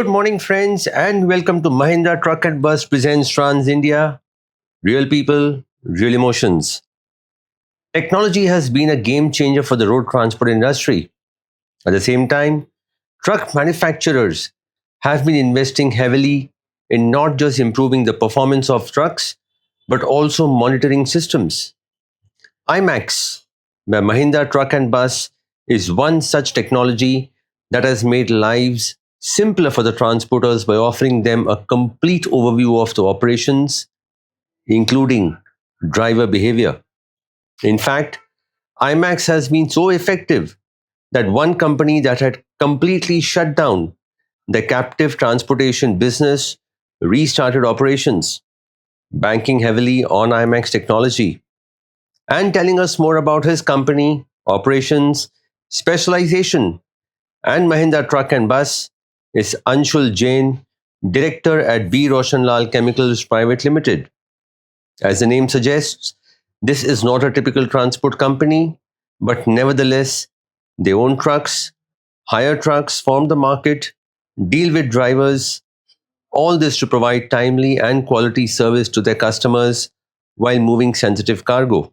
Good morning, friends, and welcome to Mahindra Truck and Bus presents TransIndia. Real people, real emotions. Technology has been a game changer for the road transport industry. At the same time, truck manufacturers have been investing heavily in not just improving the performance of trucks, but also monitoring systems. IMAX, by Mahindra Truck and Bus, is one such technology that has made lives simpler for the transporters by offering them a complete overview of the operations, including driver behavior. In fact, IMAX has been so effective that one company that had completely shut down the captive transportation business restarted operations, banking heavily on IMAX technology. And telling us more about his company, operations, specialization, and Mahindra Truck and Bus is Anshul Jain, Director at Roshanlal Chemicals Private Limited. As the name suggests, this is not a typical transport company, but nevertheless, they own trucks, hire trucks, form the market, deal with drivers, all this to provide timely and quality service to their customers while moving sensitive cargo.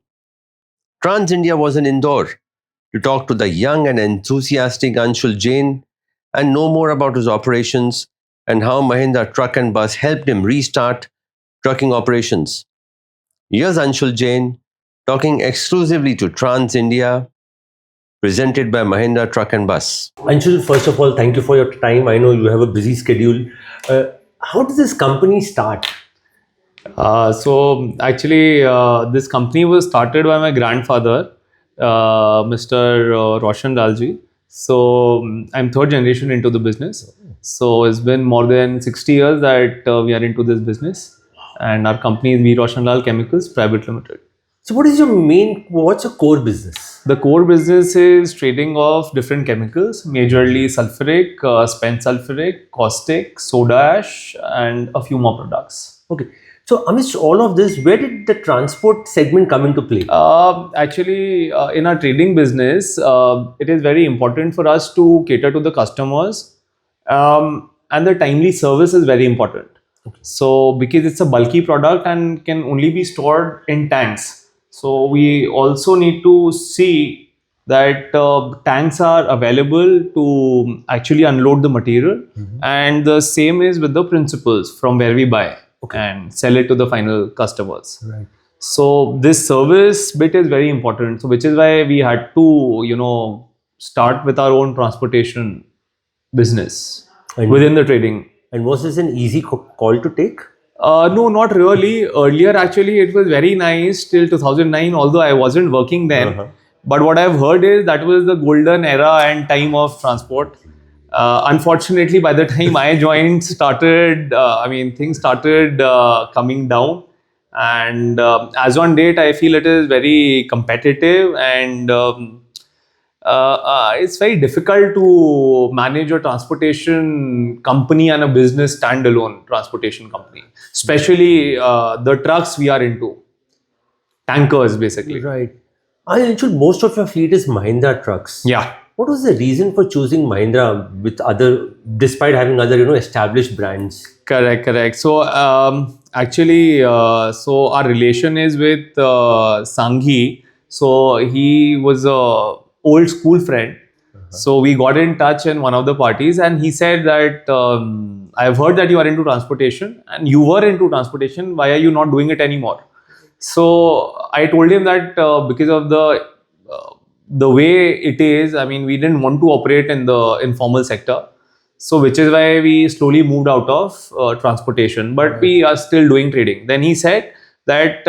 TransIndia was in Indore to talk to the young and enthusiastic Anshul Jain and know more about his operations and how Mahindra Truck and Bus helped him restart trucking operations. Here's Anshul Jain talking exclusively to TransIndia, presented by Mahindra Truck and Bus. Anshul, first of all, thank you for your time. I know you have a busy schedule. How did this company start? This company was started by my grandfather, Mr. Roshanlal Ji. I'm third generation into the business. So it's been more than 60 years that we are into this business, and our company is Roshanlal Chemicals Private Limited. So, what's your core business? The core business is trading of different chemicals, majorly sulfuric, spent sulfuric, caustic, soda ash, and a few more products. Okay. So, amidst all of this, where did the transport segment come into play? In our trading business, it is very important for us to cater to the customers, and the timely service is very important. Okay. So, because it's a bulky product and can only be stored in tanks, so we also need to see that tanks are available to actually unload the material, and the same is with the principals from where we buy. Okay. And sell it to the final customers. Right. So this service bit is very important. So which is why we had to, start with our own transportation business within the trading. And was this an easy call to take? No, not really. Earlier, actually, it was very nice till 2009, although I wasn't working then. But what I've heard is that was the golden era and time of transport. Unfortunately, by the time I joined, things started coming down. And as on date, I feel it is very competitive, and it's very difficult to manage a transportation company and a business standalone transportation company, especially the trucks we are into, tankers basically. Right. Anshul, most of your fleet is Mahindra trucks. Yeah. What was the reason for choosing Mahindra despite having other, established brands? Correct. So so our relation is with Sanghi. So he was a old school friend. So we got in touch in one of the parties, and he said that I've heard that you are into transportation, and you were into transportation. Why are you not doing it anymore? So I told him that because of the way it is, we didn't want to operate in the informal sector. So which is why we slowly moved out of transportation, but we are still doing trading. Then he said that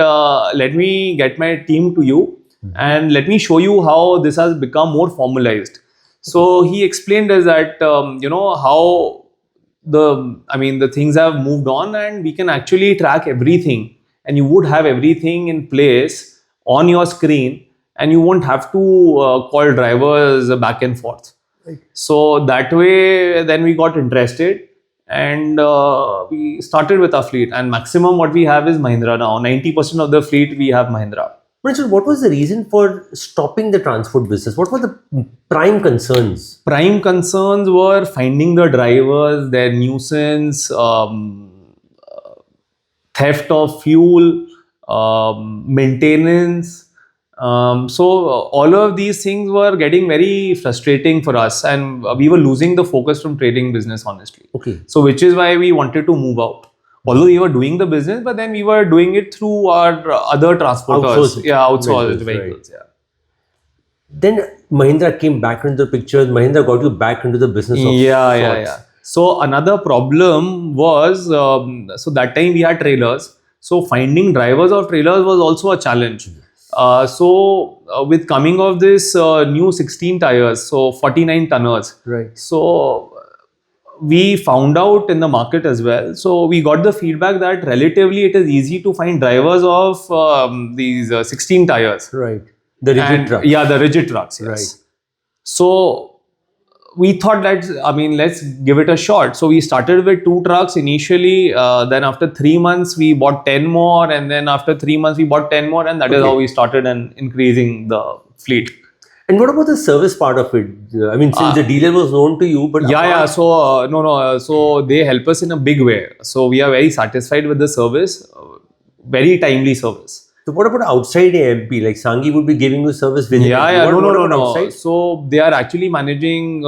let me get my team to you and let me show you how this has become more formalized. So he explained us that how the things have moved on, and we can actually track everything, and you would have everything in place on your screen, and you won't have to call drivers back and forth. Right. So that way, then we got interested, and we started with our fleet. And maximum what we have is Mahindra now. 90% of the fleet we have Mahindra. Anshul, what was the reason for stopping the transport business? What were the prime concerns? Prime concerns were finding the drivers, their nuisance, theft of fuel, maintenance. So all of these things were getting very frustrating for us, and we were losing the focus from trading business, honestly. Okay. So which is why we wanted to move out. Although we were doing the business, but then we were doing it through our other transporters. Outsourced vehicles. Right. Then Mahindra came back into the picture. Mahindra got you back into the business of sorts. So another problem was, so that time we had trailers. So finding drivers of trailers was also a challenge. With coming of this new 16 tires, so 49 tonners. Right. So we found out in the market as well. So we got the feedback that relatively it is easy to find drivers of these 16 tires. Right. The rigid trucks. Yeah, the rigid trucks. Yes. Right. So we thought that, let's give it a shot. So we started with 2 trucks initially. Then after 3 months, we bought 10 more. And then after 3 months, we bought 10 more. And that is how we started increasing the fleet. And what about the service part of it? Since the dealer was known to you, but So they help us in a big way. So we are very satisfied with the service, very timely service. So what about outside AMP? Like Sanghi would be giving you service within No. outside? So they are actually managing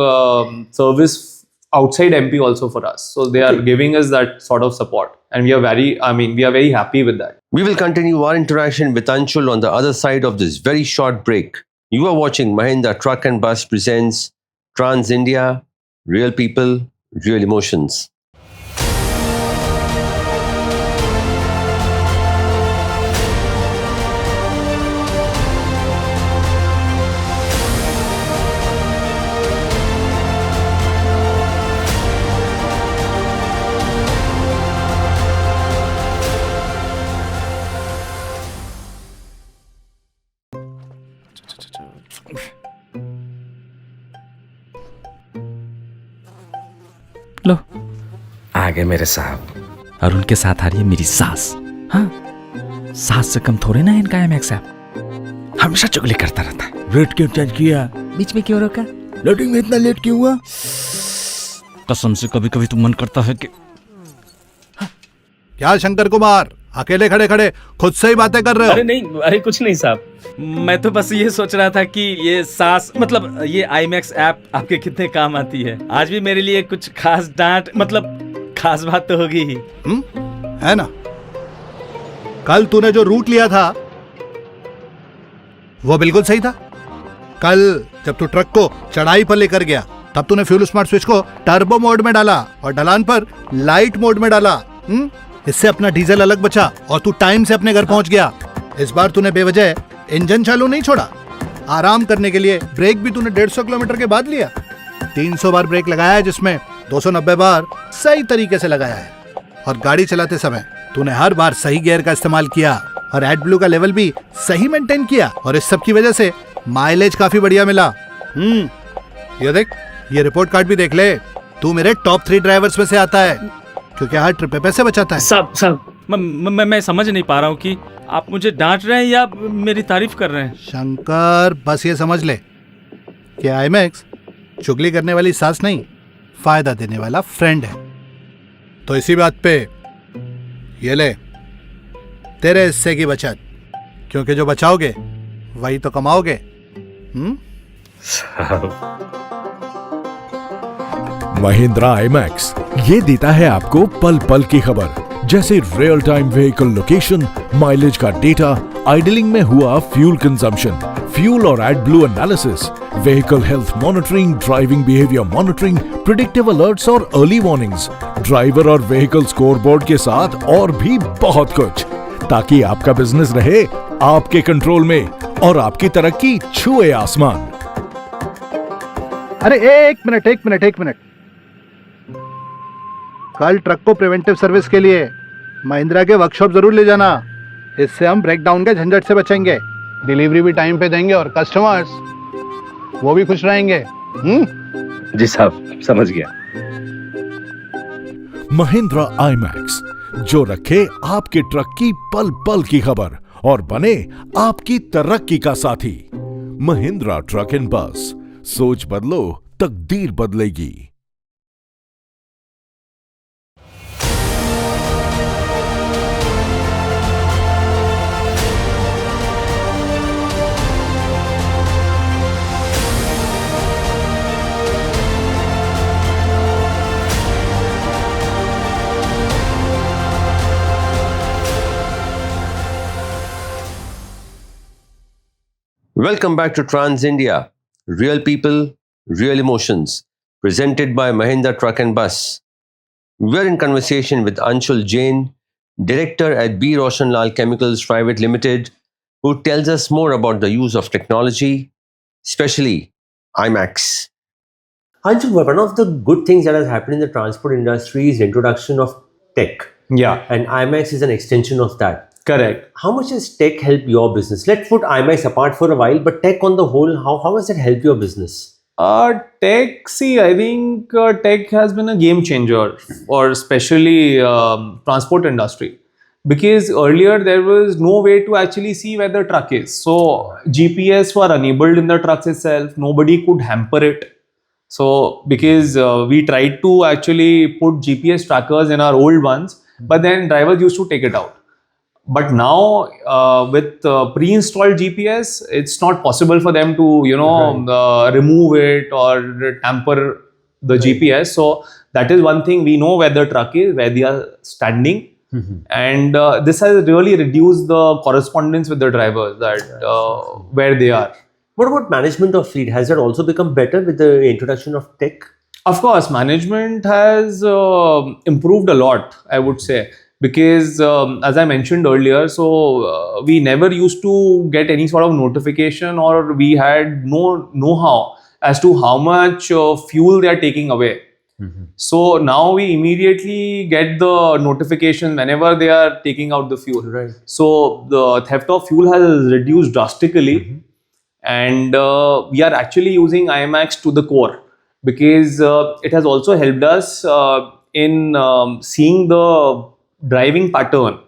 service outside MP also for us. So they are giving us that sort of support, and we are very happy with that. We will continue our interaction with Anshul on the other side of this very short break. You are watching Mahindra Truck and Bus presents TransIndia, Real People, Real Emotions. लो आ गए मेरे साहब, और उनके साथ आ रही है मेरी सास। हाँ, सास से कम थोड़े ना इनका IMAX ऐप, हमेशा चुगली करता रहता है। रेट क्यों चेंज किया? बीच में क्यों रोका? लोडिंग में इतना लेट क्यों हुआ? कसम से कभी कभी तो मन करता है कि क्या शंकर कुमार, अकेले खड़े खड़े खुद से ही बातें कर रहे हो? अरे नहीं, अरे कुछ नहीं साहब, मैं तो बस ये सोच रहा था कि ये सास मतलब ये IMAX ऐप आपके कितने काम आती है। आज भी मेरे लिए कुछ खास डांट मतलब खास बात तो होगी ही। है ना? कल तूने जो रूट लिया था वो बिल्कुल सही था। कल जब तू ट्रक को चढ़ाई पर लेकर गया तब तूने फ्यूल स्मार्ट स्विच को टर्बो मोड में डाला और ढलान पर लाइट मोड में डाला। इससे अपना डीजल अलग बचा और तू टाइम से अपने घर पहुंच गया। इस बार तूने बेवजह इंजन चालू नहीं छोड़ा। आराम करने के लिए ब्रेक भी तूने 150 किलोमीटर के बाद लिया। 300 बार ब्रेक लगाया है, जिसमें 290 बार सही तरीके से लगाया है। और गाड़ी चलाते समय तूने हर बार सही गियर का इस्तेमाल किया और एड ब्लू का लेवल भी सही मेंटेन किया। और इस सब की वजह से माइलेज काफी बढ़िया मिला। ये देख, ये रिपोर्ट कार्ड भी देख ले। तू मेरे टॉप 3 ड्राइवर्स में से आता है क्योंकि हर ट्रिप पे पैसे बचाता है। सब मैं समझ नहीं पा रहा हूँ कि आप मुझे डांट रहे हैं या मेरी तारीफ कर रहे हैं। शंकर, बस ये समझ ले कि IMAX चुगली करने वाली सास नहीं, फायदा देने वाला फ्रेंड है। तो इसी बात पे ये ले तेरे हिस्से की बचत, क्योंकि जो बचाओगे वही तो कमाओगे। महिंद्रा IMAX ये देता है आपको पल पल की खबर, जैसे real time vehicle location, mileage का डेटा, आइडलिंग में हुआ फ्यूल कंजम्पशन, फ्यूल और AdBlue analysis, vehicle health monitoring, driving behaviour monitoring, predictive alerts और अर्ली वार्निंग्स, ड्राइवर और व्हीकल स्कोरबोर्ड के साथ और भी बहुत कुछ, ताकि आपका बिजनेस रहे आपके कंट्रोल में और आपकी तरक्की छुए आसमान। अरे एक मिनट, कल ट्रक को प्रिवेंटिव सर्विस के लिए महिंद्रा के वर्कशॉप जरूर ले जाना। इससे हम ब्रेकडाउन के झंझट से बचेंगे, डिलीवरी भी टाइम पे देंगे और कस्टमर्स वो भी खुश रहेंगे। जी साहब, समझ गया। महिंद्रा IMAX, जो रखे आपके ट्रक की पल पल की खबर और बने आपकी तरक्की का साथी। महिंद्रा ट्रक एंड बस, सोच बदलो, तकदीर बदलेगी। Welcome back to TransIndia, Real People, Real Emotions, presented by Mahindra Truck&Bus. We're in conversation with Anshul Jain, Director at B. Roshanlal Chemicals Private Limited, who tells us more about the use of technology, especially IMAX. Anshul, one of the good things that has happened in the transport industry is the introduction of tech, Yeah, and IMAX is an extension of that. correct. How much has tech helped your business? Let's put IMAX apart for a while, but tech on the whole, how has it helped your business? Tech, see, I think tech has been a game changer for especially transport industry, because earlier there was no way to actually see where the truck is. So GPS were enabled in the trucks itself. Nobody could hamper it. So because we tried to actually put GPS trackers in our old ones, but then drivers used to take it out. But now with pre-installed GPS, it's not possible for them to remove it or tamper the GPS. So that is one thing, we know where the truck is, where they are standing. And this has really reduced the correspondence with the drivers, that where they are. What about management of fleet? Has that also become better with the introduction of tech? Of course, management has improved a lot, I would say, because as I mentioned earlier, so we never used to get any sort of notification, or we had no know-how as to how much fuel they are taking away. So now we immediately get the notification whenever they are taking out the fuel. Right. So the theft of fuel has reduced drastically, and we are actually using IMAX to the core, because it has also helped us in seeing the driving pattern,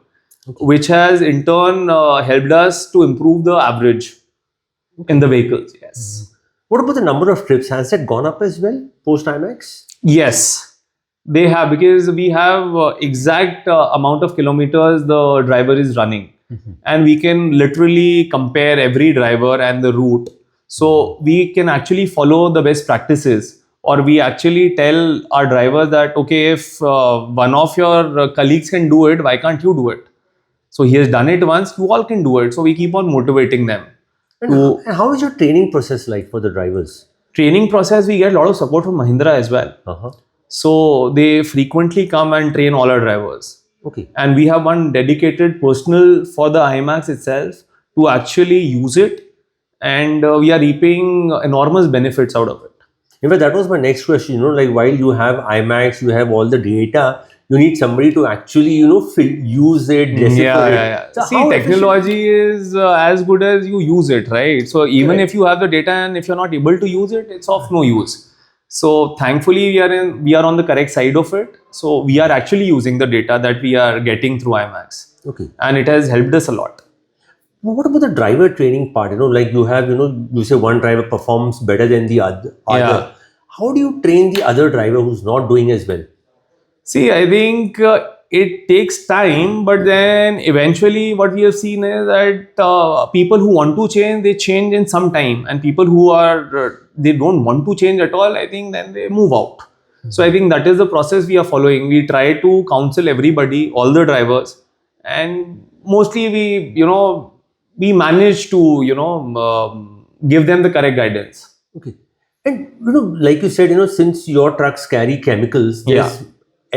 which has in turn helped us to improve the average in the vehicles. Yes. What about the number of trips? Has that gone up as well post IMAX? Yes, they have, because we have exact amount of kilometers the driver is running, and we can literally compare every driver and the route. So we can actually follow the best practices, or we actually tell our drivers that, okay, if one of your colleagues can do it, why can't you do it? So he has done it once, you all can do it. So we keep on motivating them. And how is your training process like for the drivers? Training process, we get a lot of support from Mahindra as well. So they frequently come and train all our drivers. Okay. And we have one dedicated personal for the IMAX itself to actually use it, and we are reaping enormous benefits out of it. In fact, that was my next question. Like while you have IMAX, you have all the data, you need somebody to actually, use it, decipher it. So See, how efficient- technology is as good as you use it, right? So even Correct. if you have the data and if you're not able to use it, it's of no use. So thankfully, we are on the correct side of it. So we are actually using the data that we are getting through IMAX, Okay. and it has helped us a lot. Well, what about the driver training part? Like you have, you say one driver performs better than the other. Yeah. How do you train the other driver who's not doing as well? See, I think it takes time, but then eventually what we have seen is that people who want to change, they change in some time, and people who are they don't want to change at all, I think then they move out. So I think that is the process we are following. We try to counsel everybody, all the drivers, and mostly we manage to give them the correct guidance. Okay. And, like you said, since your trucks carry chemicals, there's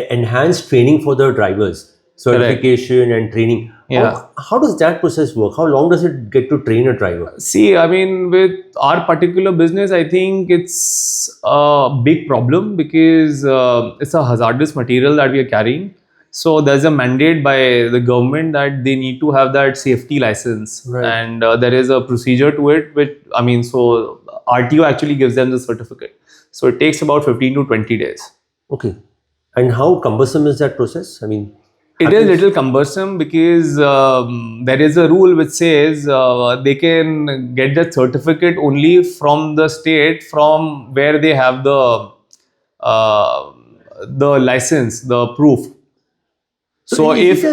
enhanced training for the drivers, certification and training. Yeah. How does that process work? How long does it get to train a driver? See, I mean, with our particular business, I think it's a big problem, because it's a hazardous material that we are carrying. So there's a mandate by the government that they need to have that safety license, Right. and there is a procedure to it, which so RTO actually gives them the certificate. So it takes about 15 to 20 days. Okay. And how cumbersome is that process? It is little cumbersome because there is a rule which says they can get that certificate only from the state from where they have uh, the license, the proof. So is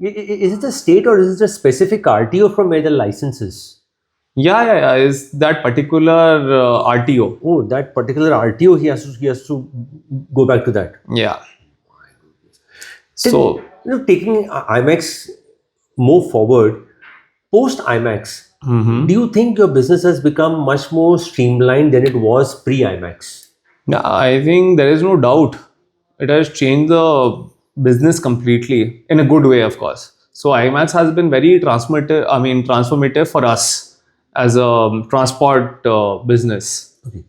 it a state or is it a specific RTO from where the license is? yeah, is that particular RTO. Oh, that particular RTO, he has to go back to that. Yeah. Then, So taking IMAX more forward, post IMAX, do you think your business has become much more streamlined than it was pre IMAX? yeah, I think there is no doubt. It has changed the business completely in a good way, of course. So IMAX has been very transformative for us as a transport business. Okay.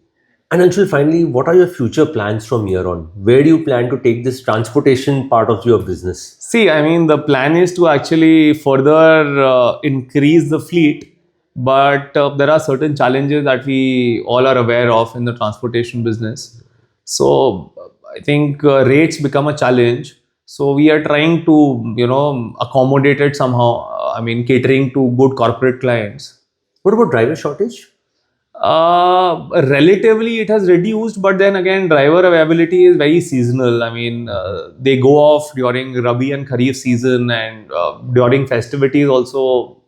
And Anshul, finally, what are your future plans from here on? Where do you plan to take this transportation part of your business? See, I mean, the plan is to actually further increase the fleet, but there are certain challenges that we all are aware of in the transportation business. So, I think rates become a challenge. So, we are trying to, accommodate it somehow. Catering to good corporate clients. What about driver shortage? Relatively, it has reduced, but then again, driver availability is very seasonal. They go off during Rabi and Kharif season, and during festivities also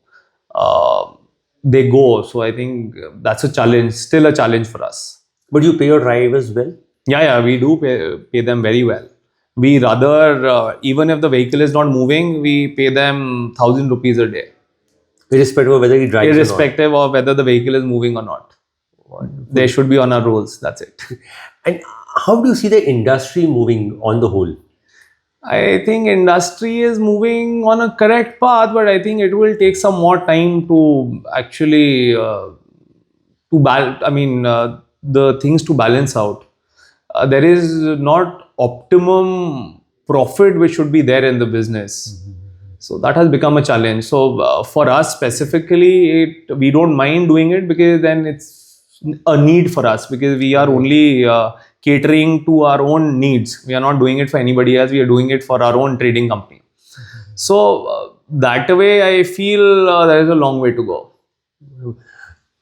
they go. So I think that's a challenge, still a challenge for us. But you pay your drivers well? Yeah, we do pay them very well. We rather, even if the vehicle is not moving, we pay them 1,000 rupees a day. Irrespective of whether he drives Irrespective of whether the vehicle is moving or not. They should be on our rolls. That's it. And how do you see the industry moving on the whole? I think industry is moving on a correct path, but I think it will take some more time to actually the things to balance out. There is not optimum profit which should be there in the business. So that has become a challenge. So for us specifically, we don't mind doing it because then it's a need for us, because we are only catering to our own needs. We are not doing it for anybody else. We are doing it for our own trading company. So that way, I feel there is a long way to go.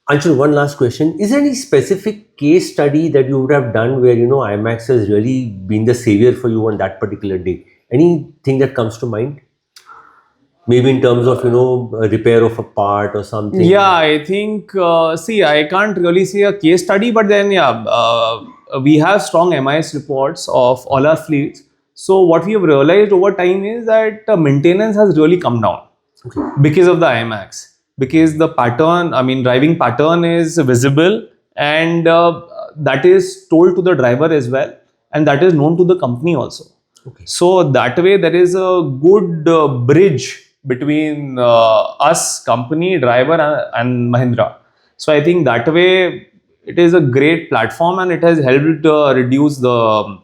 Anshul, one last question. Is there any specific case study that you would have done where, IMAX has really been the savior for you on that particular day? Anything that comes to mind? Maybe in terms of, a repair of a part or something? Yeah, I think, I can't really see a case study, but then, we have strong MIS reports of all our fleets. So what we have realized over time is that maintenance has really come down because of the IMAX. Because the pattern, driving pattern is visible, and that is told to the driver as well, and that is known to the company also. Okay. So that way there is a good bridge between us, company, driver and Mahindra. So I think that way it is a great platform, and it has helped reduce the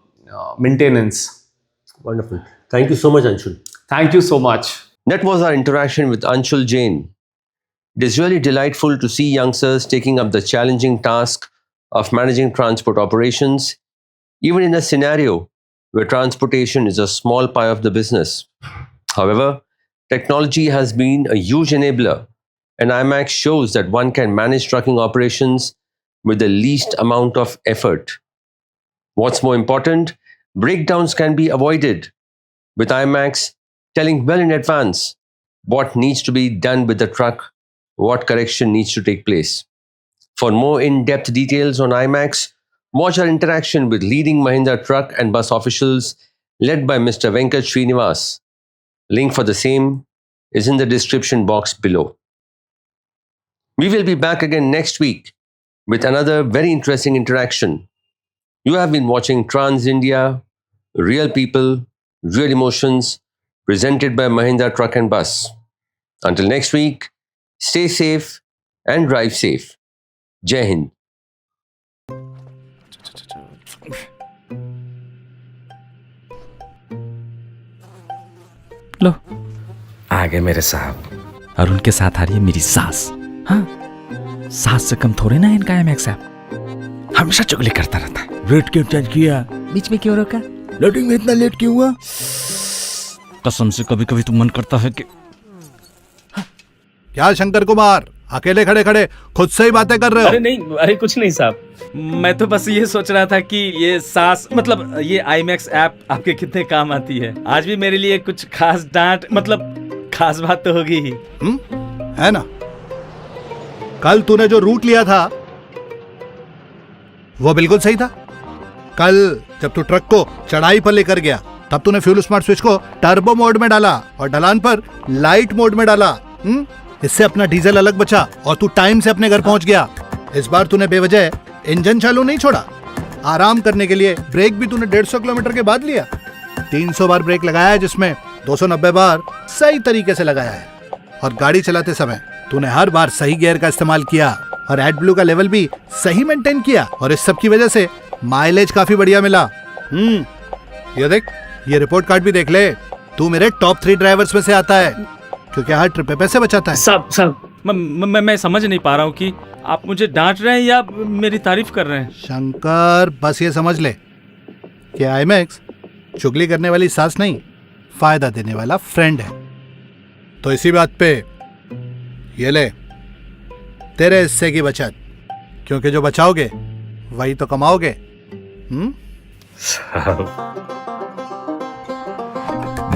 maintenance. Wonderful. Thank you so much, Anshul. Thank you so much. That was our interaction with Anshul Jain. It is really delightful to see youngsters taking up the challenging task of managing transport operations, even in a scenario where transportation is a small pie of the business. However, technology has been a huge enabler, and IMAX shows that one can manage trucking operations with the least amount of effort. What's more important, breakdowns can be avoided, with IMAX telling well in advance what needs to be done with the truck, what correction needs to take place. For more in-depth details on IMAX, watch our interaction with leading Mahindra Truck and Bus officials led by Mr. Venkat Srinivas. Link for the same is in the description box below. We will be back again next week with another very interesting interaction. You have been watching TransIndia, Real People, Real Emotions, presented by Mahindra Truck and Bus. Until next week, stay safe and drive safe. Jai Hind. लो, आ गए मेरे साहब। और उनके साथ आ रही है मेरी सास। हाँ, सास से कम थोड़े ना इनका IMAX ऐप। हमेशा चुगली करता रहता है। रेट क्यों चेंज किया? बीच में क्यों रोका? लोडिंग में इतना लेट क्यों हुआ? कसम से कभी कभी तो मन करता है कि क्या शंकर कुमार, अकेले खड़े खड़े खुद से ही बातें कर रहे हो? अरे नहीं, अरे कुछ नहीं साहब। मैं तो बस ये सोच रहा था कि ये सास मतलब ये IMAX ऐप आपके कितने काम आती है। आज भी मेरे लिए कुछ खास डांट मतलब खास बात तो होगी ही। है ना? कल तूने जो रूट लिया था वो बिल्कुल सही था। कल जब तू ट्रक को चढ़ाई पर लेकर गया तब तूने फ्यूल स्मार्ट स्विच को टर्बो मोड में डाला और ढलान पर लाइट मोड में डाला। इससे अपना डीजल अलग बचा और तू टाइम से अपने घर पहुंच गया। इस बार तूने बेवजह इंजन चालू नहीं छोड़ा। आराम करने के लिए ब्रेक भी तूने 150 किलोमीटर के बाद लिया। 300 बार ब्रेक लगाया है, जिसमें 290 बार सही तरीके से लगाया है। और गाड़ी चलाते समय तूने हर बार सही गियर का इस्तेमाल किया और एड ब्लू का लेवल भी सही मेंटेन किया। और इस सब की वजह से माइलेज काफी बढ़िया मिला। ये देख, ये रिपोर्ट कार्ड भी देख ले। तू मेरे टॉप 3 ड्राइवर्स में से आता है क्योंकि हर ट्रिप पे पैसे बचाता है। साहब मैं समझ नहीं पा रहा हूँ कि आप मुझे डांट रहे हैं या मेरी तारीफ कर रहे हैं। शंकर, बस ये समझ ले कि IMAX चुगली करने वाली सास नहीं, फायदा देने वाला फ्रेंड है। तो इसी बात पे ये ले तेरे हिस्से की बचत, क्योंकि जो बचाओगे वही तो कमाओगे।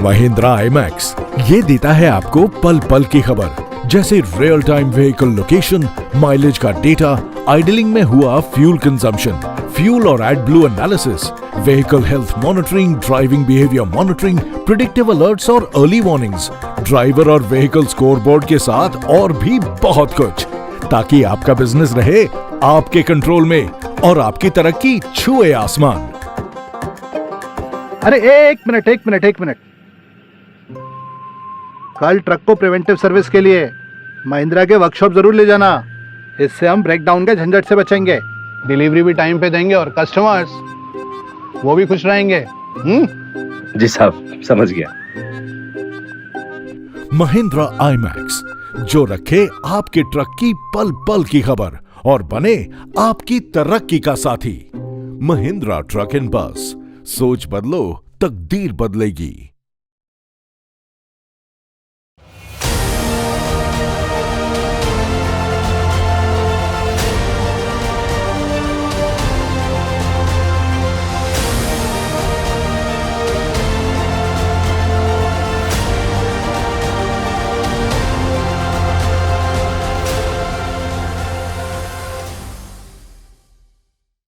महिंद्रा IMAX ये देता है आपको पल पल की खबर, जैसे real time vehicle location, mileage का डेटा, आइडलिंग में हुआ फ्यूल कंजम्पशन, फ्यूल और AdBlue analysis, vehicle health monitoring, driving behaviour monitoring, predictive alerts और अर्ली वार्निंग्स, ड्राइवर और व्हीकल स्कोरबोर्ड के साथ और भी बहुत कुछ, ताकि आपका बिजनेस रहे आपके कंट्रोल में और आपकी तरक्की छुए आसमान। अरे एक मिनट, कल ट्रक को प्रिवेंटिव सर्विस के लिए महिंद्रा के वर्कशॉप जरूर ले जाना। इससे हम ब्रेकडाउन के झंझट से बचेंगे, डिलीवरी भी टाइम पे देंगे और कस्टमर्स वो भी खुश रहेंगे। जी साहब, समझ गया। महिंद्रा IMAX, जो रखे आपके ट्रक की पल पल की खबर और बने आपकी तरक्की का साथी। महिंद्रा ट्रक एंड बस, सोच बदलो, तकदीर बदलेगी।